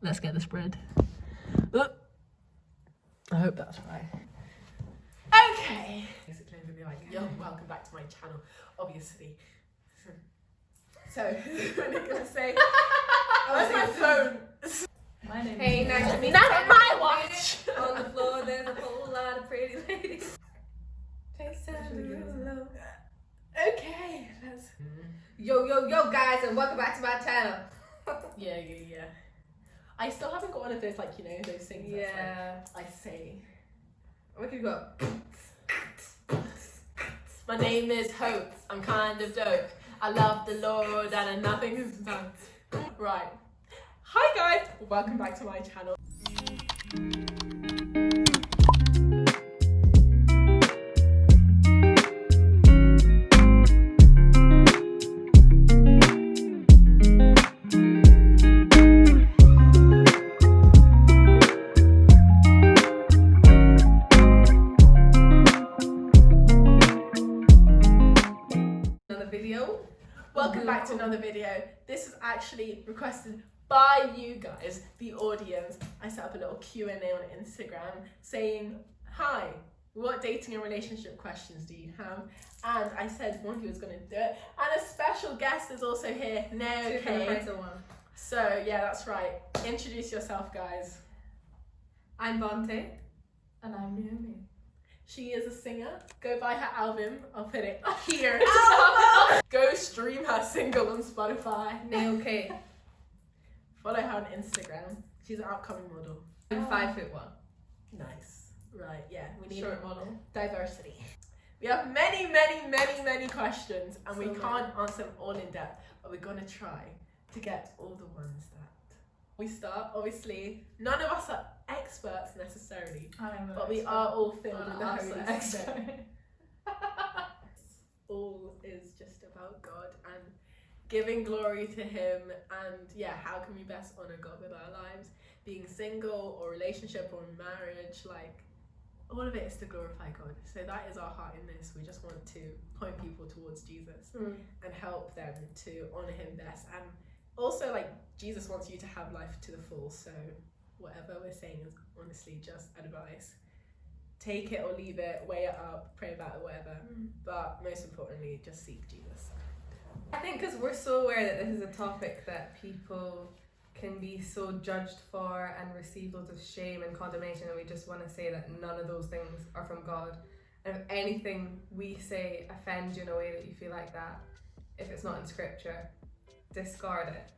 Let's get this bread. Oh, I hope that's right. Okay. Basically, I'm gonna be like, yo, welcome back to my channel, obviously. So, I'm gonna say, where's my phone? My name Hey, is nice to meet you. Not on my watch! On the floor, there's a whole lot of pretty ladies. Okay, let's... Yo, guys, and welcome back to my channel. Yeah. I still haven't got one of those, like, you know, those things Yeah. that's like, I say. We could go. My name is Hope, I'm kind of dope. I love the Lord and nothing is done. Right. Hi guys, welcome back to my channel. Welcome back to another video. This is actually requested by you guys, the audience. I set up a little Q&A on Instagram saying, hi, what dating and relationship questions do you have? And I said one who was going to do it. And a special guest is also here, Okay. So yeah, that's right. Introduce yourself, guys. I'm Bonte. and I'm Naomi. She is a singer. Go buy her album. I'll put it here. Go stream her single on Spotify. Okay. Follow her on Instagram. She's an upcoming model. I'm 5'1". Nice. Right, yeah. We need Short model. diversity. We have many questions and we So can't answer them all in depth, but we're going to try to get all the ones that we start. Obviously, none of us are experts necessarily, but we are all filled with the Holy Spirit. All is just about God and giving glory to Him, and yeah, how can we best honor God with our lives? Being single or relationship or marriage, like all of it is to glorify God. So that is our heart in this. We just want to point people towards Jesus and help them to honor Him best. And also, like, Jesus wants you to have life to the full. So whatever we're saying is honestly just advice. Take it or leave it, weigh it up, pray about it, whatever. But most importantly, just seek Jesus. I think because we're so aware that this is a topic that people can be so judged for and receive loads of shame and condemnation, and we just want to say that none of those things are from God. And if anything we say offends you in a way that you feel like that, if it's not in scripture, discard it.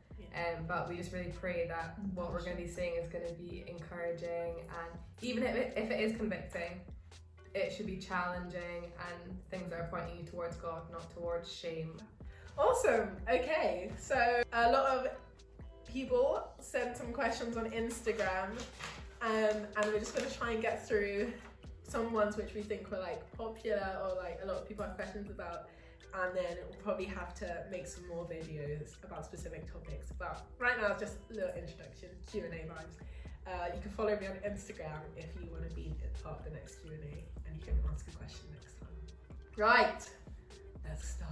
But we just really pray that what we're going to be saying is going to be encouraging, and even if it is convicting, it should be challenging and things that are pointing you towards God, not towards shame. Awesome. Okay, so a lot of people sent some questions on Instagram, and we're just going to try and get through some ones which we think were like popular or like a lot of people have questions about, and then we'll probably have to make some more videos about specific topics. But right now, just a little introduction, Q&A vibes. You can follow me on Instagram if you want to be a part of the next Q&A, and you can ask a question next time. Right, let's start.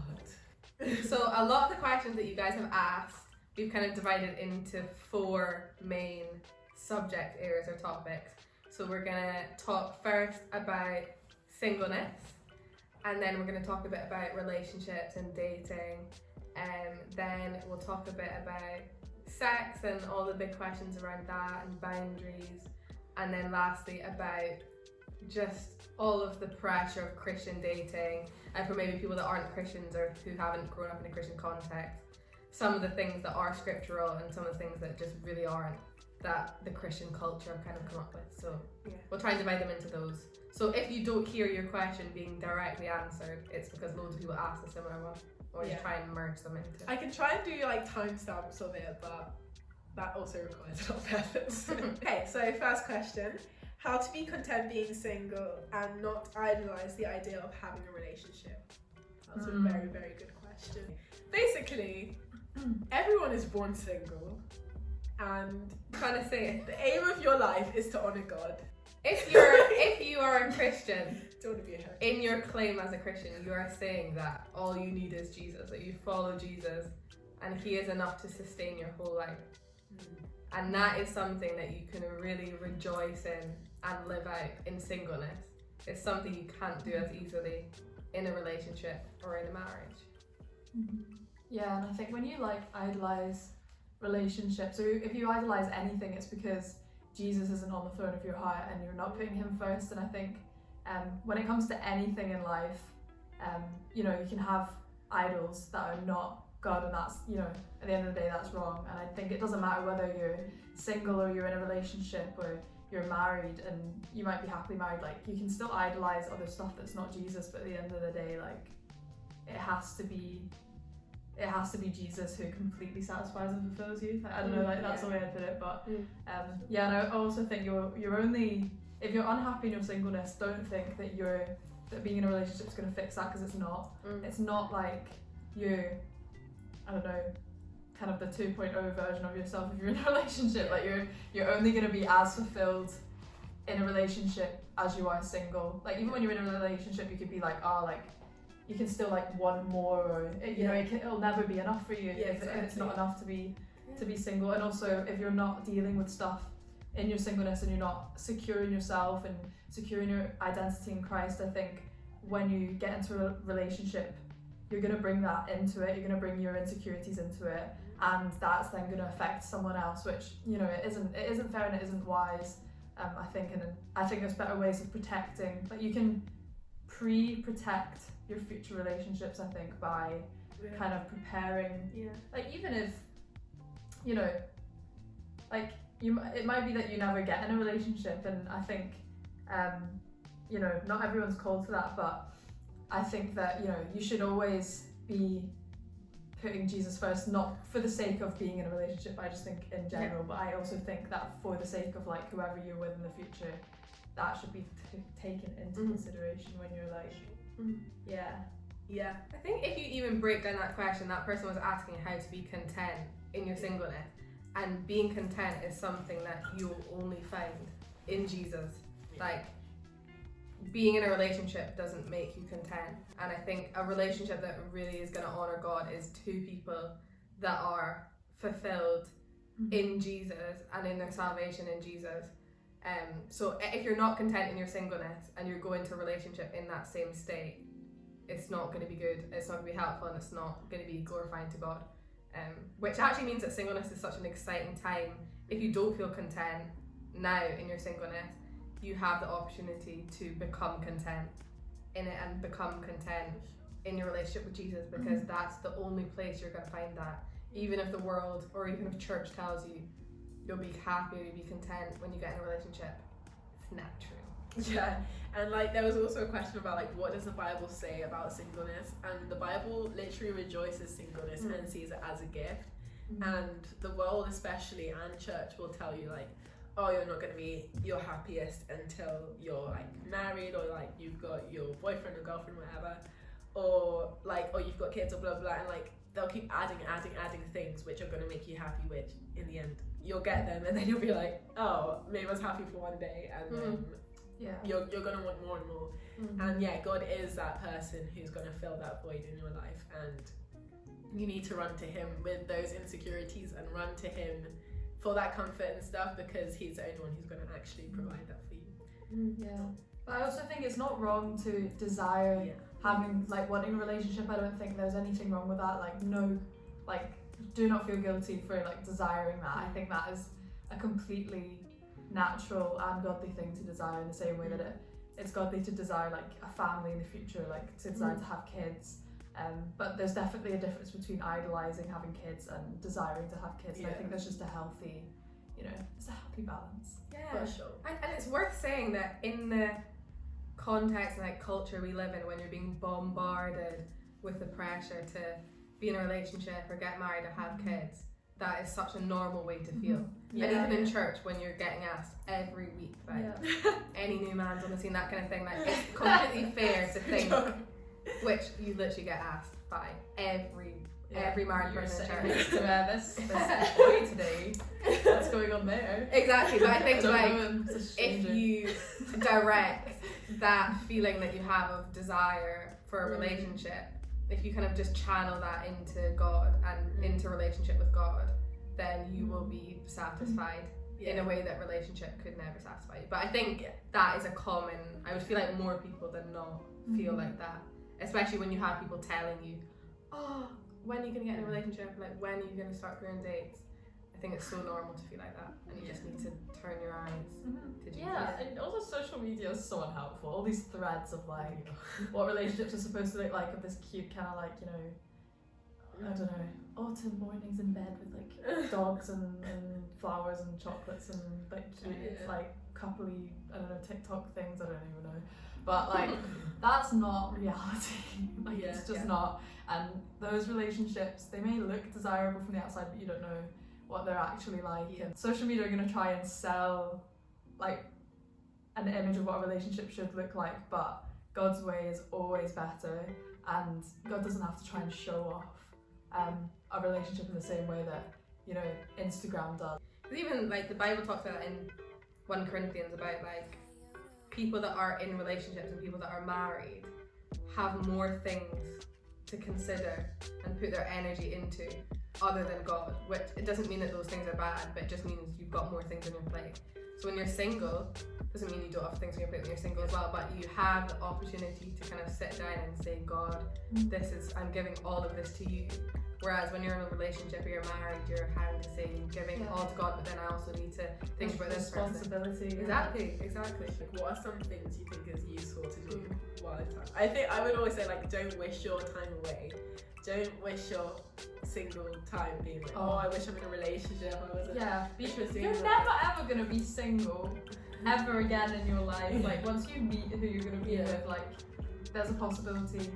So a lot of the questions that you guys have asked, we've kind of divided into 4 main subject areas or topics. So we're gonna talk first about singleness, and then we're gonna talk a bit about relationships and dating, and then we'll talk a bit about sex and all the big questions around that and boundaries, and then lastly about just all of the pressure of Christian dating, and for maybe people that aren't Christians or who haven't grown up in a Christian context, some of the things that are scriptural and some of the things that just really aren't, that the Christian culture kind of come up with. So yeah, we'll try and divide them into those. So if you don't hear your question being directly answered, it's because loads of people asked a similar one, or just try and merge them into. I can try and do like timestamps of it, but that also requires a lot of effort. Okay, so first question. How to be content being single and not idolize the idea of having a relationship? That's a very good question. Basically, everyone is born single, and Trying to say it. the aim of your life is to honor God. If you are a Christian, Don't want to be a hypocrite. in your claim as a Christian, you are saying that all you need is Jesus, that you follow Jesus, and He is enough to sustain your whole life. And that is something that you can really rejoice in and live out in singleness. It's something you can't do as easily in a relationship or in a marriage. Yeah, and I think when you like idolize relationships, or if you idolize anything, it's because Jesus isn't on the throne of your heart and you're not putting him first. And I think when it comes to anything in life, you know, you can have idols that are not God, and that's, you know, at the end of the day, that's wrong. And I think it doesn't matter whether you're single or you're in a relationship or you're married, and you might be happily married, like you can still idolize other stuff that's not Jesus, but at the end of the day, like it has to be Jesus who completely satisfies and fulfills you. Like, I don't know, like that's the way I put it, but yeah, and I also think you're only, if you're unhappy in your singleness, don't think that being in a relationship is going to fix that, because it's not. It's not like you're, I don't know, kind of the 2.0 version of yourself if you're in a relationship. Like you're only going to be as fulfilled in a relationship as you are single. Like even when you're in a relationship, you could be like, oh, like you can still like want more, or you know, it'll never be enough for you if it's not enough to be single. And also, if you're not dealing with stuff in your singleness and you're not secure in yourself and secure in your identity in Christ, I think when you get into a relationship, you're going to bring that into it. You're going to bring your insecurities into it, and that's then going to affect someone else, which, you know, it isn't fair and it isn't wise. I think there's better ways of protecting. Like you can protect your future relationships, I think, by kind of preparing. Like even if, you know, like it might be that you never get in a relationship, and I think you know, not everyone's called to that, but I think that, you know, you should always be putting Jesus first, not for the sake of being in a relationship, I just think in general, but I also think that for the sake of like whoever you're with in the future, that should be taken into consideration when you're like I think if you even break down that question, that person was asking how to be content in your singleness, and being content is something that you will only find in Jesus. Like being in a relationship doesn't make you content, and I think a relationship that really is going to honor God is two people that are fulfilled in Jesus and in their salvation in Jesus. So if you're not content in your singleness and you're going to a relationship in that same state, it's not going to be good, it's not going to be helpful, and it's not going to be glorifying to God. Which actually means that singleness is such an exciting time. If you don't feel content now in your singleness, you have the opportunity to become content in it and become content in your relationship with Jesus, because that's the only place you're going to find that. Even if the world or even if church tells you you'll be happy, you'll be content when you get in a relationship, it's not true. Yeah, and like there was also a question about like what does the Bible say about singleness, and the Bible literally rejoices singleness and sees it as a gift. And the world especially and church will tell you like, oh, you're not going to be your happiest until you're like married, or like you've got your boyfriend or girlfriend, whatever, or like, or you've got kids or blah blah, and like they'll keep adding things which are going to make you happy, which in the end you'll get them, and then you'll be like, oh, maybe I was happy for one day, and then you're going to want more and more. And yeah, God is that person who's going to fill that void in your life, and you need to run to him with those insecurities and run to him for that comfort and stuff, because he's the only one who's going to actually provide that for you. But I also think it's not wrong to desire having, like, wanting a relationship. I don't think there's anything wrong with that. Like, no, like, do not feel guilty for like desiring that. I think that is a completely natural and godly thing to desire, in the same way that it's godly to desire like a family in the future, like to desire to have kids. But there's definitely a difference between idolizing having kids and desiring to have kids. And I think there's just a healthy, you know, it's a healthy balance. Yeah, for sure. And it's worth saying that in the context and like culture we live in, when you're being bombarded with the pressure to be in a relationship or get married or have kids, that is such a normal way to feel. And even in church, when you're getting asked every week, like any new man's on the scene, that kind of thing, like it's completely fair to think, which you literally get asked by every married person in church. So this boy today, what's going on there? Exactly, but I think like if you direct that feeling that you have of desire for a relationship, if you kind of just channel that into God and into relationship with God, then you will be satisfied Yeah. in a way that relationship could never satisfy you. But I think that is a common, I would feel like more people than not feel like that, especially when you have people telling you, oh, when are you going to get in a relationship, like when are you going to start going on dates. I think it's so normal to feel like that, and you just need to turn your eyes to Jesus. Yeah, and also social media is so unhelpful. All these threads of like what relationships are supposed to look like, of this cute kind of like, you know, I don't know, autumn mornings in bed with like dogs and flowers and chocolates and like cute like coupley, I don't know, TikTok things, I don't even know. But like that's not reality. Like it's just not. And those relationships, they may look desirable from the outside, but you don't know what they're actually like. Yeah. And social media are going to try and sell like an image of what a relationship should look like, but God's way is always better, and God doesn't have to try and show off a relationship in the same way that, you know, Instagram does. Even like the Bible talks about in 1 Corinthians about like people that are in relationships and people that are married have more things to consider and put their energy into other than God, which it doesn't mean that those things are bad, but it just means you've got more things on your plate. So when you're single, doesn't mean you don't have things on your plate when you're single as well, but you have the opportunity to kind of sit down and say, God, I'm giving all of this to you. Whereas when you're in a relationship or you're married, you're having to say, giving all to God, but then I also need to think about this person. Responsibility. Exactly. Like, what are some things you think is useful to do while in time? I think I would always say, like, don't wish your time away. Don't wish your single time being like, oh, I wish I'm in a relationship. You're never ever gonna be single ever again in your life. Like once you meet who you're gonna be with, like there's a possibility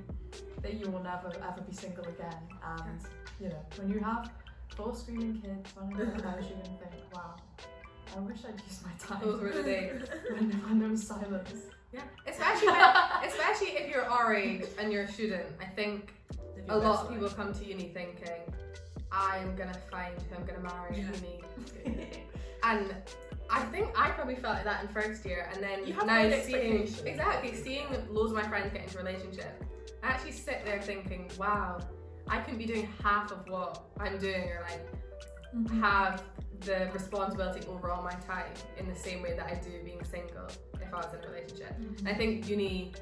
that you will never ever be single again. And you know, when you have 4 screaming kids running around the house, you're gonna think, wow, I wish I'd used my time. Those were the days when there was silence. Yeah, especially if you're our age and you're a student. I think a lot of people come to uni thinking, I'm gonna find who I'm gonna marry at uni. And I think I probably felt like that in first year, and then you have now seeing loads of my friends get into a relationship, I actually sit there thinking, wow, I can be doing half of what I'm doing, or like have the responsibility over all my time in the same way that I do being single if I was in a relationship. And I think uni,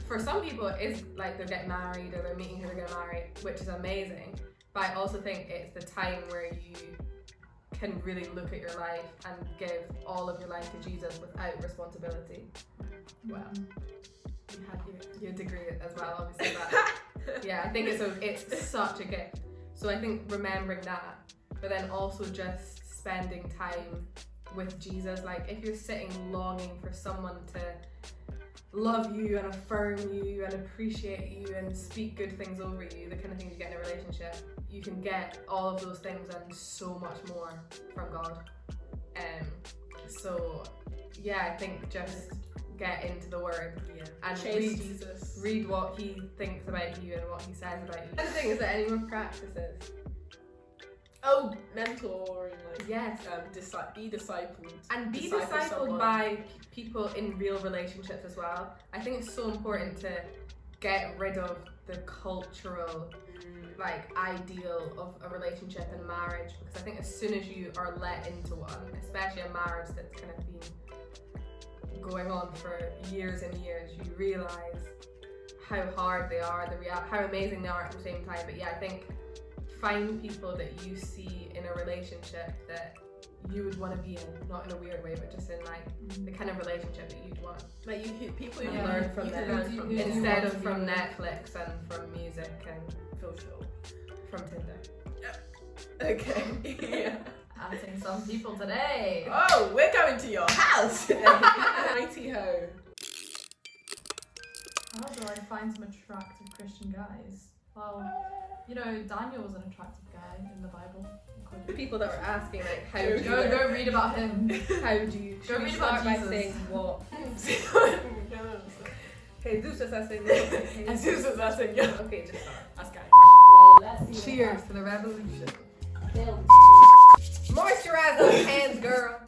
for some people, is like they're getting married or they're meeting who they're going to marry, which is amazing. But I also think it's the time where you can really look at your life and give all of your life to Jesus without responsibility. Well, you had your degree as well, obviously. But yeah, I think it's such a gift. So I think remembering that, but then also just spending time with Jesus. Like if you're sitting longing for someone to love you and affirm you and appreciate you and speak good things over you, the kind of things you get in a relationship, you can get all of those things and so much more from God. So yeah, I think just get into the Word and read what He thinks about you and what He says about you. The thing is that anyone practices. Oh, mentoring, like yes, be discipled, and be discipled by people in real relationships as well. I think it's so important to get rid of the cultural like ideal of a relationship and marriage, because I think as soon as you are let into one, especially a marriage that's kind of been going on for years and years, you realise how hard they are, how amazing they are at the same time. But yeah, I think find people that you see in a relationship that you would want to be in, not in a weird way, but just in like the kind of relationship that you'd want. Like people you learn from them instead of from Netflix and from music and from Tinder. Okay. Yeah. Outing some people today. Oh, we're going to your house today. Mighty ho. How do I find some attractive Christian guys? Well, you know, Daniel was an attractive guy in the Bible. People that were asking like, how do you go read about him? How do you go read about Jesus? By saying what? Jesus is asking. Jesus is asking. Okay, just start. That's guy. Cheers to the revolution. Moisturize those hands, girl.